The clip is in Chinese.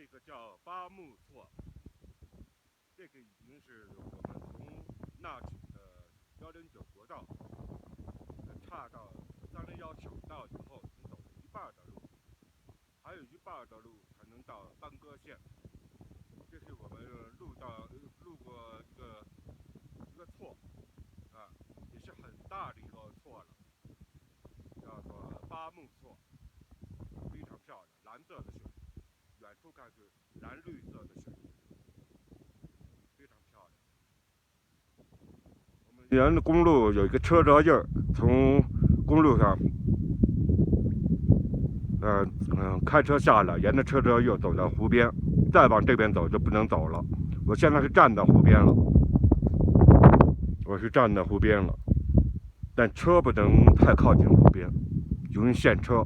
这个叫八木错，这个已经是我们从那曲的109国道岔到301省道以后，已经走了一半的路，还有一半的路才能到耽搁县。这是我们路过一个错啊，也是很大的一个错了，叫做八木错，非常漂亮，蓝色的水，远处看是蓝绿色的水，非常漂亮。我们沿着公路有一个车辙印儿，从公路上，开车下来，沿着车辙印走到湖边，再往这边走就不能走了。我现在是站在湖边了，但车不能太靠近湖边，容易陷车。